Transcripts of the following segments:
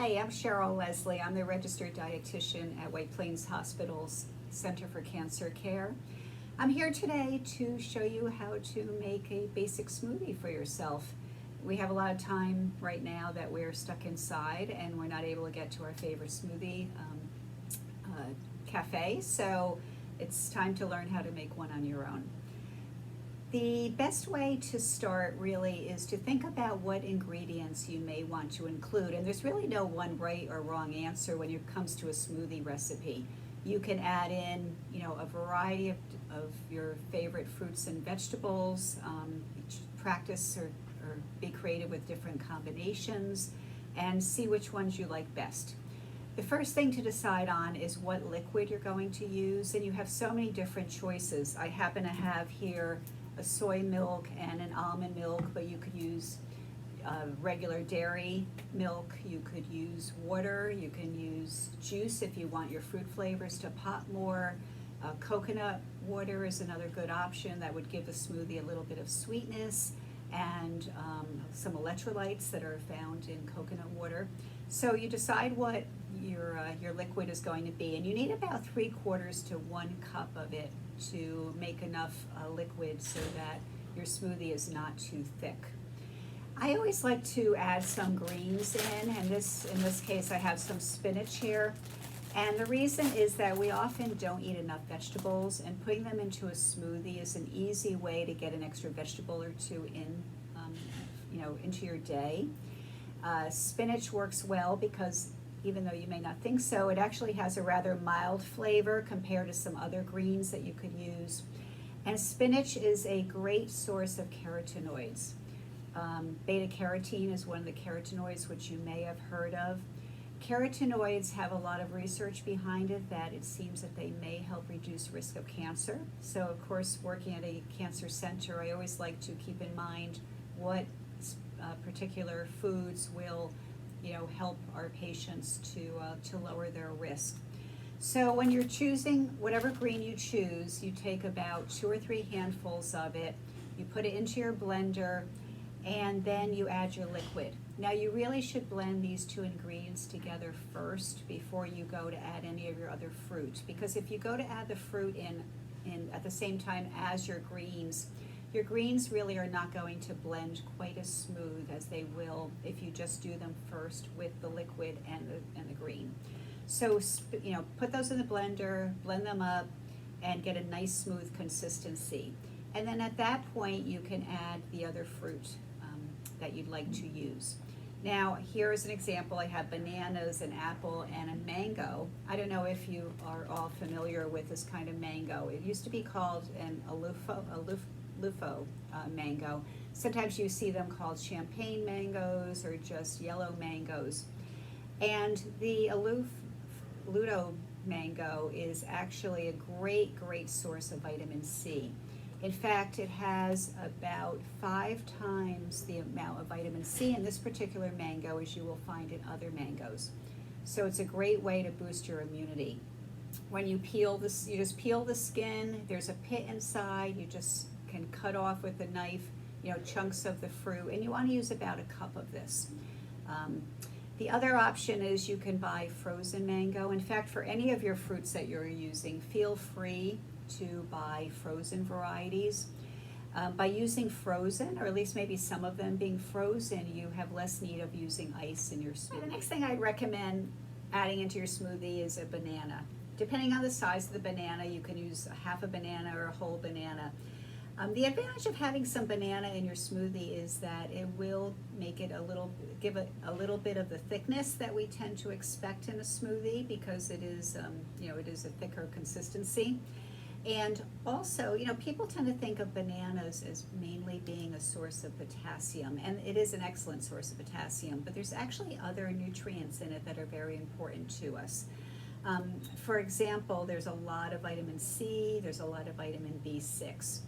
Hi, I'm Cheryl Leslie. I'm the registered dietitian at White Plains Hospital's Center for Cancer Care. I'm here today to show you how to make a basic smoothie for yourself. We have a lot of time right now that we're stuck inside and we're not able to get to our favorite smoothie cafe, so it's time to learn how to make one on your own. The best way to start really is to think about what ingredients you may want to include, and there's really no one right or wrong answer when it comes to a smoothie recipe. You can add in, a variety of your favorite fruits and vegetables, practice or be creative with different combinations, and see which ones you like best. The first thing to decide on is what liquid you're going to use, and you have so many different choices. I happen to have here a soy milk and an almond milk, but you could use regular dairy milk, you could use water, you can use juice if you want your fruit flavors to pop more. Coconut water is another good option that would give the smoothie a little bit of sweetness, and some electrolytes that are found in coconut water. So you decide what your liquid is going to be, and you need about 3/4 to 1 cup of it to make enough liquid so that your smoothie is not too thick. I always like to add some greens in this case I have some spinach here. And the reason is that we often don't eat enough vegetables, and putting them into a smoothie is an easy way to get an extra vegetable or two into your day. Spinach works well because even though you may not think so, it actually has a rather mild flavor compared to some other greens that you could use. And spinach is a great source of carotenoids. Beta carotene is one of the carotenoids which you may have heard of. Carotenoids have a lot of research behind it that it seems that they may help reduce risk of cancer. So of course, working at a cancer center, I always like to keep in mind what particular foods will help our patients to lower their risk. So when you're choosing whatever green you choose, you take about 2 or 3 handfuls of it, you put it into your blender, and then you add your liquid. Now you really should blend these 2 ingredients together first before you go to add any of your other fruit, because if you go to add the fruit in at the same time as your greens really are not going to blend quite as smooth as they will if you just do them first with the liquid and the green. So put those in the blender, blend them up, and get a nice smooth consistency. And then at that point you can add the other fruit that you'd like to use. Now here's an example. I have bananas, an apple, and a mango. I don't know if you are all familiar with this kind of mango. It used to be called an alufo mango. Sometimes you see them called champagne mangoes or just yellow mangoes. And the luto mango is actually a great source of vitamin C. In fact, it has about 5 times the amount of vitamin C in this particular mango as you will find in other mangoes. So it's a great way to boost your immunity. When you peel this, you just peel the skin. There's a pit inside. You just can cut off with a knife, chunks of the fruit, and you want to use about a cup of this. The other option is you can buy frozen mango. In fact, for any of your fruits that you're using, feel free to buy frozen varieties. By using frozen, or at least maybe some of them being frozen, you have less need of using ice in your smoothie. The next thing I'd recommend adding into your smoothie is a banana. Depending on the size of the banana, you can use a half a banana or a whole banana. The advantage of having some banana in your smoothie is that it will make it give it a little bit of the thickness that we tend to expect in a smoothie, because it is, it is a thicker consistency. And also, people tend to think of bananas as mainly being a source of potassium, and it is an excellent source of potassium, but there's actually other nutrients in it that are very important to us. For example, there's a lot of vitamin C, there's a lot of vitamin B6.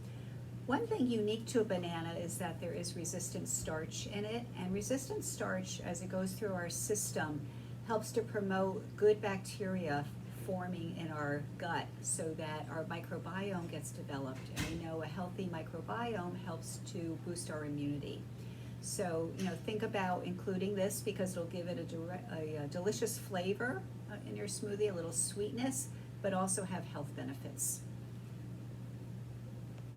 One thing unique to a banana is that there is resistant starch in it, and resistant starch, as it goes through our system, helps to promote good bacteria forming in our gut so that our microbiome gets developed. And we know a healthy microbiome helps to boost our immunity. So, think about including this because it'll give it a delicious flavor in your smoothie, a little sweetness, but also have health benefits.